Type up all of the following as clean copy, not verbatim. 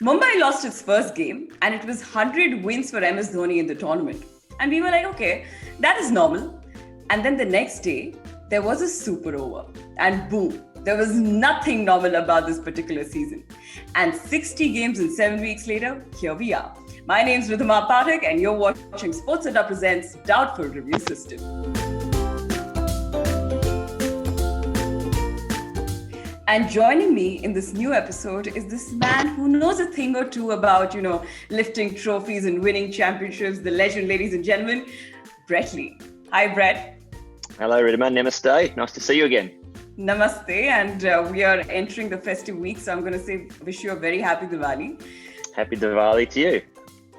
Mumbai lost its first game and it was 100 wins for MS Dhoni in the tournament. And we were like, okay, that is normal. And then the next day, there was a super over. And boom, there was nothing normal about this particular season. And 60 games and 7 weeks later, here we are. My name's Riddhima Pathak and you're watching Sports Adda Presents Doubtful Review System. And joining me in this new episode is this man who knows a thing or two about, lifting trophies and winning championships, the legend, ladies and gentlemen, Brett Lee. Hi, Brett. Hello, Riddhima. Namaste. Nice to see you again. Namaste. And we are entering the festive week, so I'm going to say, wish you a very happy Diwali. Happy Diwali to you.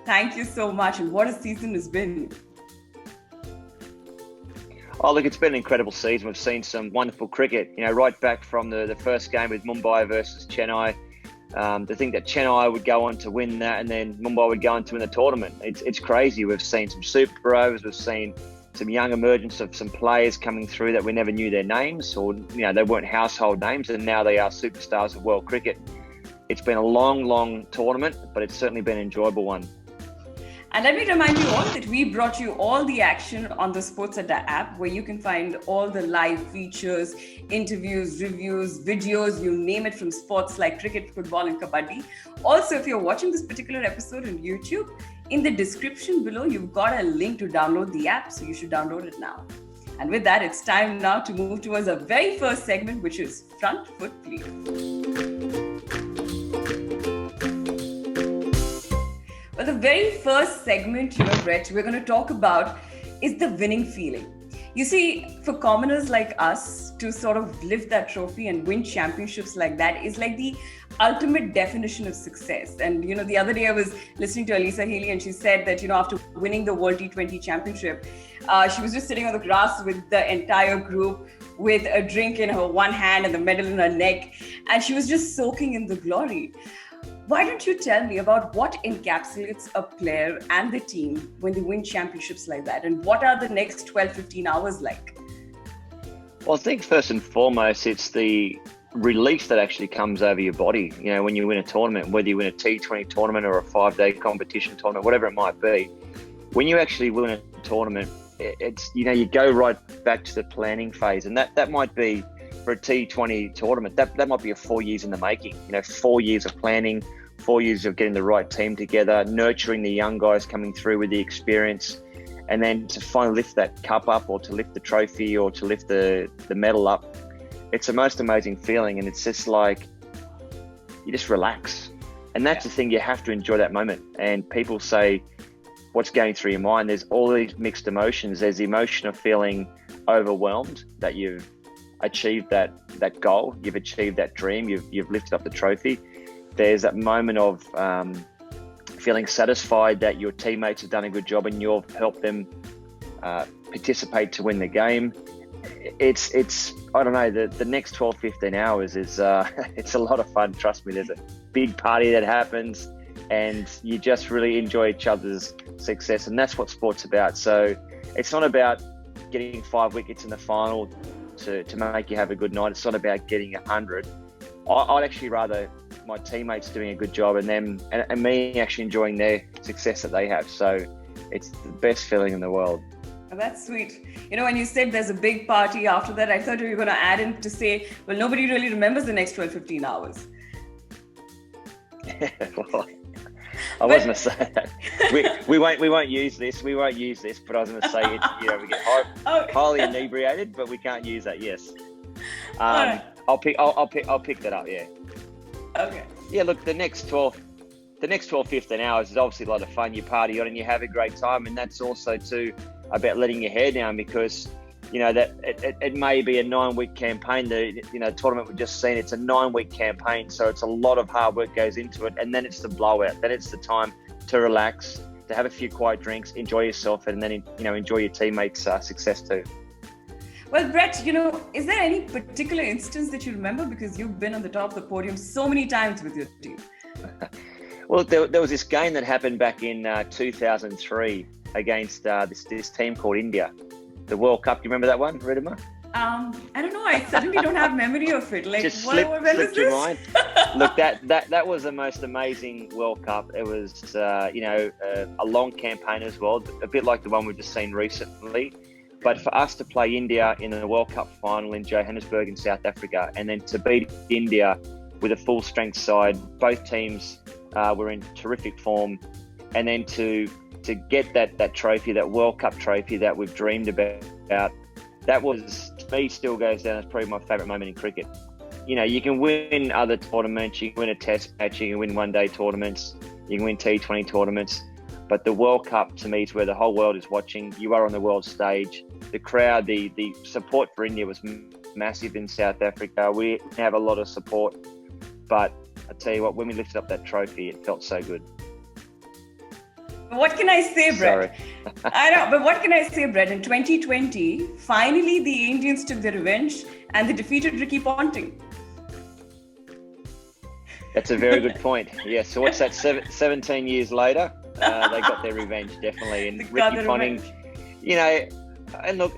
Thank you so much. And what a season it's been. Oh, look, it's been an incredible season. We've seen some wonderful cricket, right back from the first game with Mumbai versus Chennai. To think that Chennai would go on to win that and then Mumbai would go on to win the tournament. It's crazy. We've seen some super overs. We've seen some young emergence of some players coming through that we never knew their names or, they weren't household names and now they are superstars of world cricket. It's been a long, long tournament, but it's certainly been an enjoyable one. And let me remind you all that we brought you all the action on the Sports Adda app, where you can find all the live features, interviews, reviews, videos, you name it, from sports like cricket, football, and kabaddi. Also, if you're watching this particular episode on YouTube, in the description below, you've got a link to download the app, so you should download it now. And with that, it's time now to move towards our very first segment, which is Front Foot Please. But the very first segment, Brett, we're going to talk about is the winning feeling. You see, for commoners like us to sort of lift that trophy and win championships like that is like the ultimate definition of success. And, the other day I was listening to Alisa Healy and she said that, after winning the World T20 Championship, she was just sitting on the grass with the entire group with a drink in her one hand and the medal in her neck. And she was just soaking in the glory. Why don't you tell me about what encapsulates a player and the team when they win championships like that? And what are the next 12, 15 hours like? Well, I think first and foremost, it's the relief that actually comes over your body. When you win a tournament, whether you win a T20 tournament or a 5-day competition tournament, whatever it might be, when you actually win a tournament, it's, you go right back to the planning phase. And that might be for a T20 tournament, that might be 4 years in the making, 4 years of planning, 4 years of getting the right team together, nurturing the young guys coming through with the experience, and then to finally lift that cup up or to lift the trophy or to lift the medal up. It's the most amazing feeling. And it's just like, you just relax. And that's the thing, you have to enjoy that moment. And people say, what's going through your mind? There's all these mixed emotions. There's the emotion of feeling overwhelmed that you've achieved that goal, you've achieved that dream, you've lifted up the trophy. There's that moment of feeling satisfied that your teammates have done a good job and you've helped them participate to win the game. It's I don't know, the next 12, 15 hours is it's a lot of fun. Trust me, there's a big party that happens and you just really enjoy each other's success, and that's what sport's about. So it's not about getting 5 wickets in the final to make you have a good night. It's not about getting 100. I'd actually rather my teammates doing a good job and them and me actually enjoying their success that they have. So it's the best feeling in the world. Oh, that's sweet. When you said there's a big party after that, I thought you were going to add in to say, well, nobody really remembers the next 12, 15 hours. Well, I was going to say that. We won't use this. We won't use this. But I was going to say, we get highly inebriated, but we can't use that. Yes. Right. I'll pick that up. Yeah. Okay. Yeah. Look, the next 12, 15 hours is obviously a lot of fun. You party on and you have a great time, and that's also too about letting your hair down because that it may be a 9-week campaign. The tournament we've just seen, it's a 9-week campaign, so it's a lot of hard work goes into it, and then it's the blowout. Then it's the time to relax, to have a few quiet drinks, enjoy yourself, and then enjoy your teammates' success too. Well, Brett, is there any particular instance that you remember, because you've been on the top of the podium so many times with your team? Well, there was this game that happened back in 2003 against this team called India, the World Cup. Do you remember that one, Riddhima? I don't know. I suddenly don't have memory of it. Like, just when was slipped your this? mind. Look, that was the most amazing World Cup. It was, a long campaign as well, a bit like the one we've just seen recently. But for us to play India in the World Cup final in Johannesburg in South Africa, and then to beat India with a full strength side, both teams were in terrific form, and then to get that trophy, that World Cup trophy that we've dreamed about, that was, to me, still goes down as probably my favourite moment in cricket. You can win other tournaments, you can win a test match, you can win one-day tournaments, you can win T20 tournaments, but the World Cup, to me, is where the whole world is watching. You are on the world stage. The crowd, the support for India was massive in South Africa. We have a lot of support, but I tell you what, when we lifted up that trophy, it felt so good. What can I say, Brett? Sorry. I know, but what can I say, Brett? In 2020, finally the Indians took their revenge and they defeated Ricky Ponting. That's a very good point. Yeah, so what's that, 17 years later? They got their revenge, definitely. And Ricky Ponting, and look,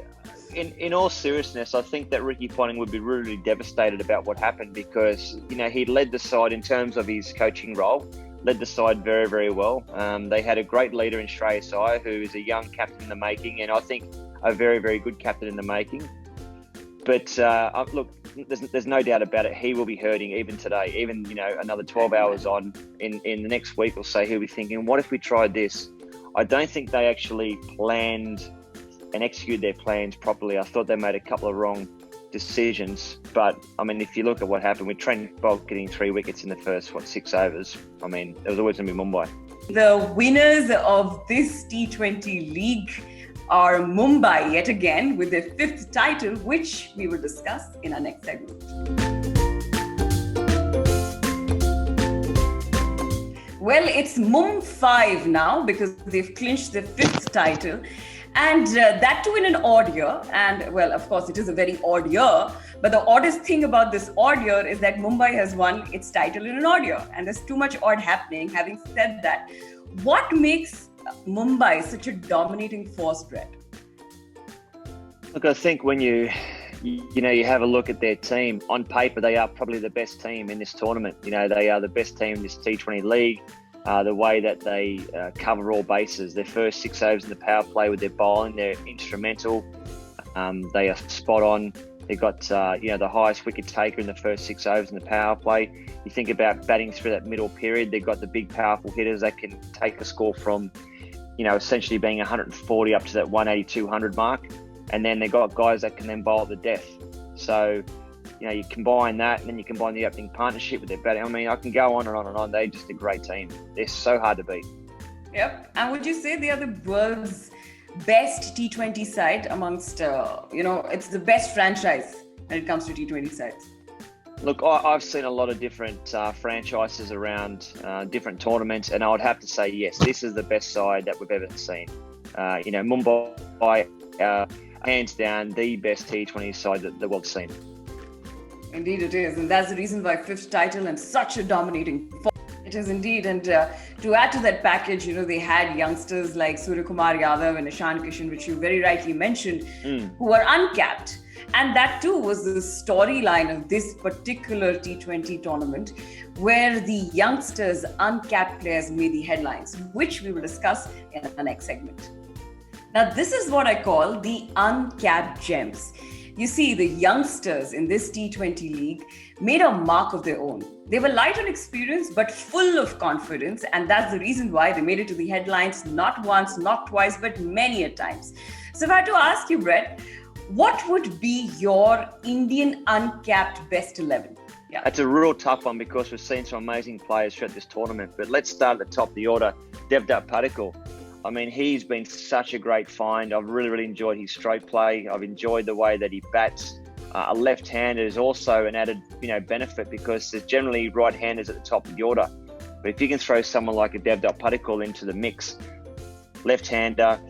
in all seriousness, I think that Ricky Ponting would be really devastated about what happened because, he led the side in terms of his coaching role, led the side very, very well. They had a great leader in Shreyas Iyer, who is a young captain in the making, and I think a very, very good captain in the making. But look, there's no doubt about it. He will be hurting even today, even, another 12 hours on in the next week or so, he'll be thinking, what if we tried this? I don't think they actually planned and executed their plans properly. I thought they made a couple of wrong decisions. But, if you look at what happened with Trent Boult getting 3 wickets in the first, 6 overs, it was always going to be Mumbai. The winners of this T20 League are Mumbai yet again with their 5th title, which we will discuss in our next segment. Well, it's Mum 5 now because they've clinched their 5th title. And that too in an odd year. And well, of course, it is a very odd year. But the oddest thing about this odd year is that Mumbai has won its title in an odd year. And there's too much odd happening. Having said that, what makes Mumbai such a dominating force, Brett? Look, I think when you have a look at their team, on paper, they are probably the best team in this tournament. They are the best team in this T20 League. The way that they cover all bases, their first 6 overs in the power play with their bowling, they're instrumental. They are spot on. They've got, the highest wicket taker in the first 6 overs in the power play. You think about batting through that middle period, they've got the big, powerful hitters that can take a score from, essentially being 140 up to that 180, 200 mark. And then they've got guys that can then bowl at the death. So, you combine that and then you combine the opening partnership with their batting. I can go on and on and on. They're just a great team. They're so hard to beat. Yep. And would you say they are the world's best T20 side amongst, it's the best franchise when it comes to T20 sides? Look, I've seen a lot of different franchises around different tournaments, and I would have to say, yes, this is the best side that we've ever seen. Mumbai, hands down, the best T20 side that the world's seen. Indeed it is. And that's the reason why 5th title and such a dominating force. It is indeed. And to add to that package, they had youngsters like Suryakumar Yadav and Ishan Kishan, which you very rightly mentioned, who were uncapped. And that too was the storyline of this particular T20 tournament, where the youngsters, uncapped players made the headlines, which we will discuss in the next segment. Now, this is what I call the uncapped gems. You see, the youngsters in this T20 league made a mark of their own. They were light on experience, but full of confidence. And that's the reason why they made it to the headlines, not once, not twice, but many a times. So if I had to ask you, Brett, what would be your Indian uncapped best 11? Yeah. That's a real tough one because we've seen some amazing players throughout this tournament. But let's start at the top of the order. Riddhima Pathak. He's been such a great find. I've really enjoyed his stroke play. I've enjoyed the way that he bats. A left-hander is also an added, benefit because there's generally right-handers at the top of the order. But if you can throw someone like a Riddhima Pathak into the mix, left-hander,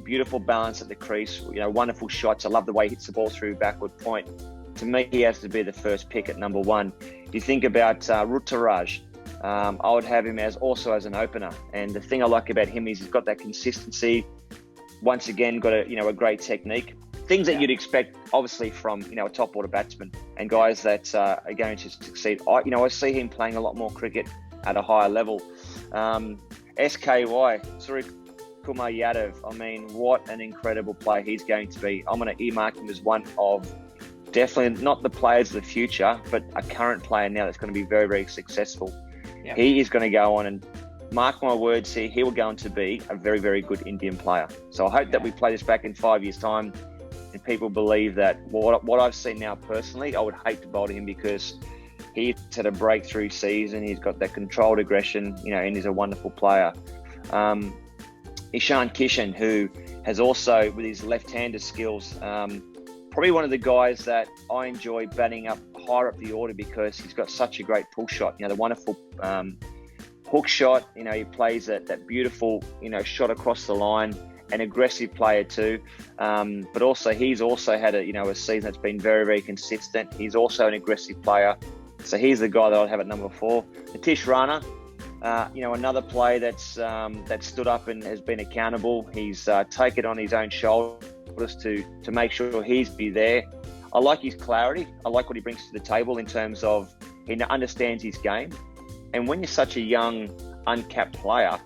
beautiful balance at the crease, wonderful shots. I love the way he hits the ball through backward point. To me, he has to be the first pick at number one. If you think about Ruturaj, I would have him also as an opener. And the thing I like about him is he's got that consistency. Once again, got a great technique. Things that you'd expect, obviously, from a top order batsman. and guys that are going to succeed. I see him playing a lot more cricket at a higher level. SKY, Surya Kumar Yadav, I mean, what an incredible player he's going to be. I'm going to earmark him as one of definitely not the players of the future, but a current player now that's going to be very, very successful. Yep. He is going to go on, and mark my words here, he will go on to be a very, very good Indian player. So I hope that we play this back in 5 years' time and people believe that what I've seen now personally, I would hate to bowl to him because he's had a breakthrough season. He's got that controlled aggression, and he's a wonderful player. Ishan Kishan, who has also, with his left-hander skills, probably one of the guys that I enjoy batting up higher up the order because he's got such a great pull shot. The wonderful hook shot. He plays that beautiful, shot across the line. An aggressive player too, but also he's also had a season that's been very, very consistent. He's also an aggressive player, so he's the guy that I'd have at number 4. Nitish Rana, another player that's stood up and has been accountable. He's taken on his own shoulders to make sure he's be there. I like his clarity. I like what he brings to the table in terms of he understands his game. And when you're such a young, uncapped player,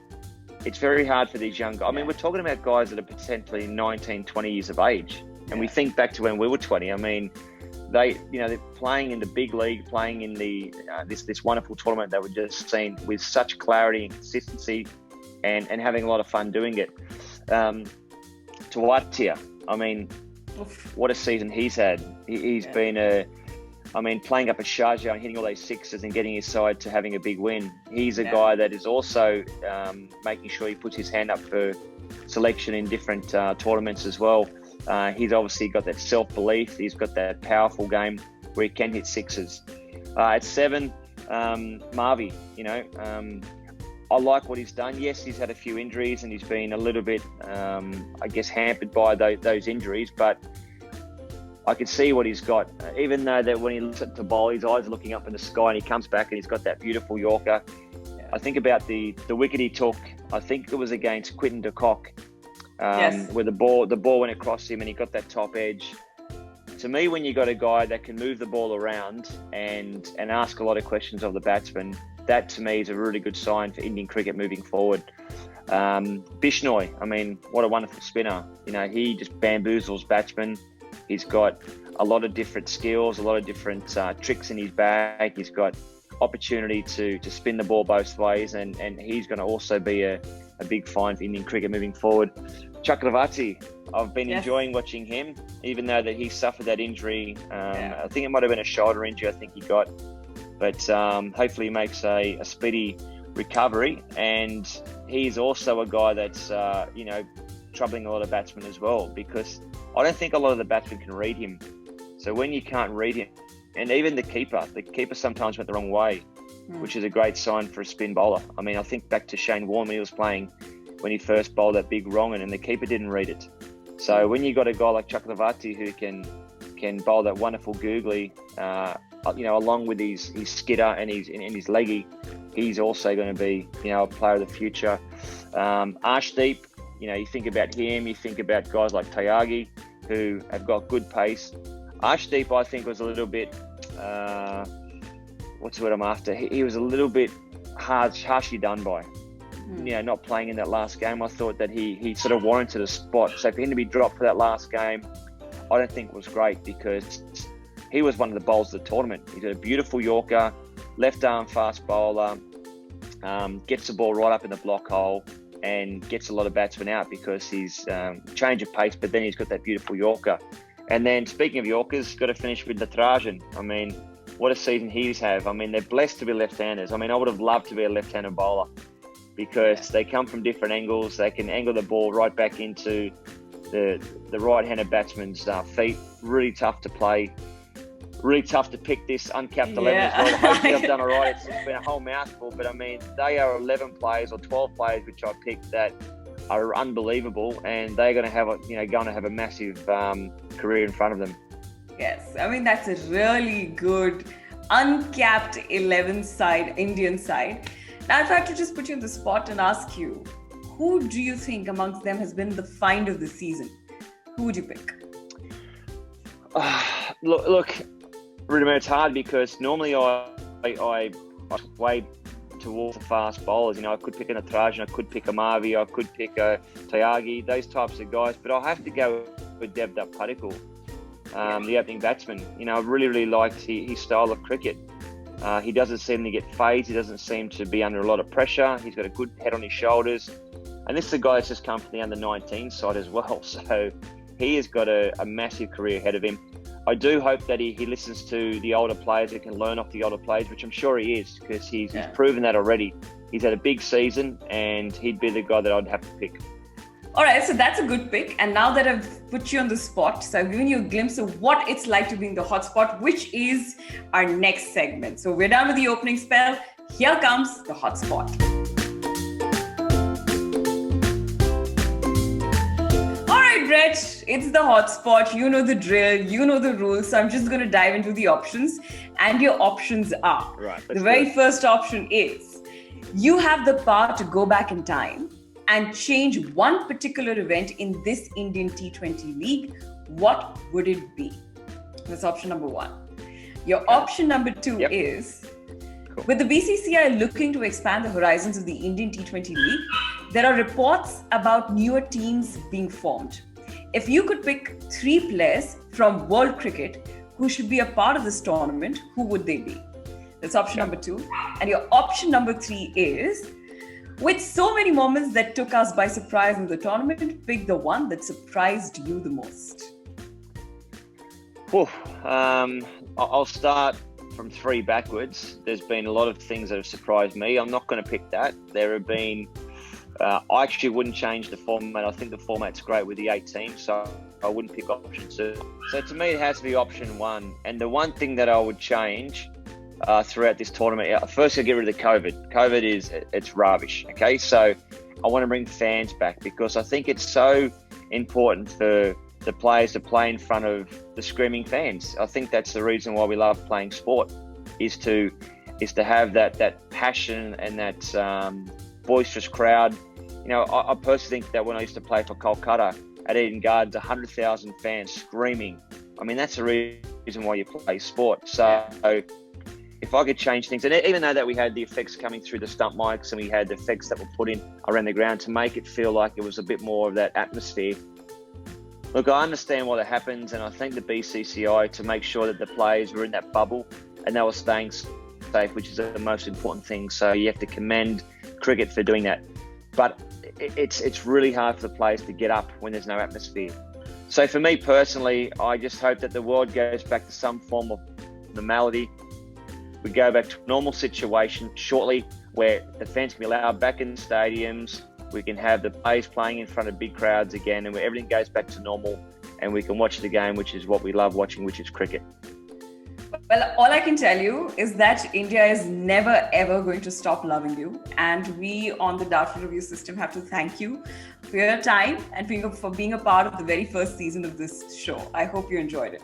it's very hard for these young guys. I mean, we're talking about guys that are potentially 19, 20 years of age. And we think back to when we were 20. I mean, they're playing in the big league, playing in the this wonderful tournament that we've just seen with such clarity and consistency and having a lot of fun doing it. Tawatia, I mean, what a season he's had. He's been playing up at Sharjah and hitting all those sixes and getting his side to having a big win. He's a guy that is also making sure he puts his hand up for selection in different tournaments as well. He's obviously got that self-belief. He's got that powerful game where he can hit sixes. At 7, Marvi, I like what he's done. Yes, he's had a few injuries and he's been a little bit, hampered by those injuries, but I can see what he's got. Even though that when he looks at the bowl, his eyes are looking up in the sky and he comes back and he's got that beautiful Yorker. Yeah. I think about the wicket he took, I think it was against Quinton de Kock, where the ball went across him and he got that top edge. To me, when you got a guy that can move the ball around and ask a lot of questions of the batsman, that to me is a really good sign for Indian cricket moving forward. Bishnoi, I mean, what a wonderful spinner. He just bamboozles batsmen. He's got a lot of different skills, a lot of different tricks in his bag. He's got opportunity to spin the ball both ways, and he's going to also be a big find for Indian cricket moving forward. Chakravarti, I've been enjoying watching him, even though that he suffered that injury. I think it might have been a shoulder injury I think he got, but hopefully he makes a speedy recovery. And he's also a guy that's, troubling a lot of batsmen as well, because I don't think a lot of the batsmen can read him. So when you can't read him, and even the keeper sometimes went the wrong way, which is a great sign for a spin bowler. I mean, I think back to Shane Warne when he was playing, when he first bowled that big wrong and the keeper didn't read it. So when you got a guy like Chakravarti who can bowl that wonderful googly, along with his skidder and his leggy, he's also going to be, a player of the future. Arshdeep, you think about him, you think about guys like Tyagi who have got good pace. Arshdeep, I think, was a little bit, what's the word I'm after? He was a little bit harshly done by, not playing in that last game. I thought that he sort of warranted a spot. So for him to be dropped for that last game, I don't think was great, because he was one of the bowlers of the tournament. He's got a beautiful Yorker, left arm fast bowler, gets the ball right up in the block hole and gets a lot of batsmen out because he's change of pace, but then he's got that beautiful Yorker. And then speaking of Yorkers, got to finish with Natarajan. I mean, what a season he's had. I mean, they're blessed to be left-handers. I mean, I would have loved to be a left-handed bowler because they come from different angles. They can angle the ball right back into the right-handed batsman's feet. Really tough to play. Really tough to pick this uncapped 11 as well. Hopefully I've done all right. It's been a whole mouthful, but I mean, they are 11 players or 12 players which I picked that are unbelievable, and they're going to have a massive career in front of them. Yes, I mean, that's a really good uncapped 11 side, Indian side. Now, if I had to just put you on the spot and ask you, who do you think amongst them has been the find of the season? Who would you pick? Look, Riddhima, it's hard because normally I way towards the fast bowlers. You know, I could pick an Nataraj, I could pick a Mavi, I could pick a Tyagi, those types of guys. But I'll have to go with Riddhima Pathak, the opening batsman. You know, I really liked his style of cricket. He doesn't seem to get phased. He doesn't seem to be under a lot of pressure. He's got a good head on his shoulders. And this is a guy that's just come from the under-19 side as well. So he has got a massive career ahead of him. I do hope that he listens to the older players, that can learn off the older players, which I'm sure he is, because he's proven that already. He's had a big season, and he'd be the guy that I'd have to pick. All right, so that's a good pick. And now that I've put you on the spot, so I've given you a glimpse of what it's like to be in the hotspot, which is our next segment. So we're done with the opening spell. Here comes the hotspot. All right, Brett, it's the hotspot. You know the drill, you know the rules. So I'm just going to dive into the options. And your options are, the very first option is, you have the power to go back in time and change one particular event in this Indian T20 League. What would it be? That's option number one. Your option number two is, with the BCCI looking to expand the horizons of the Indian T20 League, there are reports about newer teams being formed. If you could pick 3 players from world cricket who should be a part of this tournament, who would they be? That's option number 2. And your option number 3 is, with so many moments that took us by surprise in the tournament, pick the one that surprised you the most. I'll start from 3 backwards. There's been a lot of things that have surprised me. I'm not going to pick that. There have been, I actually wouldn't change the format. I think the format's great with the 8 teams, so I wouldn't pick option 2. So to me, it has to be option 1. And the one thing that I would change throughout this tournament, first I'll get rid of the COVID. COVID it's rubbish, okay? So I want to bring fans back, because I think it's so important for the players to play in front of the screaming fans. I think that's the reason why we love playing sport, is to have that passion and that boisterous crowd. You know, I personally think that when I used to play for Kolkata at Eden Gardens, 100,000 fans screaming. I mean, that's the reason why you play sport. So if I could change things, and even though that we had the effects coming through the stump mics and we had the effects that were put in around the ground to make it feel like it was a bit more of that atmosphere. Look, I understand why that happens, and I thank the BCCI to make sure that the players were in that bubble and they were staying safe, which is the most important thing. So you have to commend cricket for doing that. But it's really hard for the players to get up when there's no atmosphere. So for me personally, I just hope that the world goes back to some form of normality. We go back to a normal situation shortly, where the fans can be allowed back in the stadiums. We can have the players playing in front of big crowds again, and where everything goes back to normal, and we can watch the game, which is what we love watching, which is cricket. Well, all I can tell you is that India is never ever going to stop loving you. And we on the Doubtful Review system have to thank you for your time and for being a part of the very first season of this show. I hope you enjoyed it.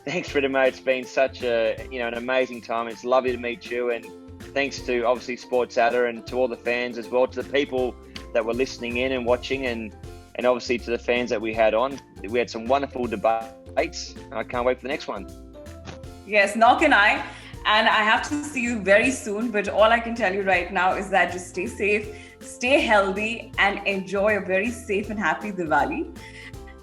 Thanks, Riddhima. It's been such an amazing time. It's lovely to meet you, and thanks to obviously SportsAdder and to all the fans as well, to the people that were listening in and watching, and obviously to the fans that we had on. We had some wonderful debates, and I can't wait for the next one. Yes, nor can I. And I have to see you very soon. But all I can tell you right now is that just stay safe, stay healthy, and enjoy a very safe and happy Diwali.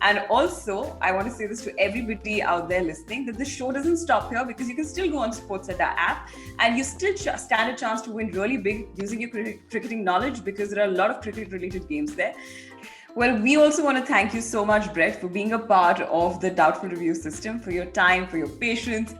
And also, I want to say this to everybody out there listening, that the show doesn't stop here, because you can still go on SportsAdder app and you still stand a chance to win really big using your cricketing knowledge, because there are a lot of cricket-related games there. Well, we also want to thank you so much, Brett, for being a part of the Doubtful Review system, for your time, for your patience,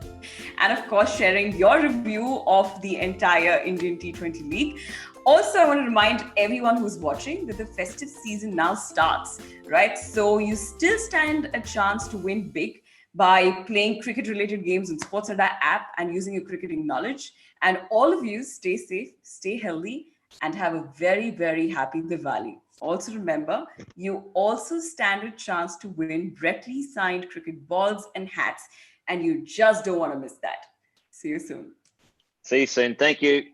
and of course, sharing your review of the entire Indian T20 League. Also, I want to remind everyone who's watching that the festive season now starts, right? So you still stand a chance to win big by playing cricket-related games on SportsAdder app and using your cricketing knowledge. And all of you, stay safe, stay healthy, and have a very, very happy Diwali. Also remember, you also stand a chance to win Brett Lee signed cricket balls and hats, and you just don't want to miss that. See you soon. See you soon. Thank you.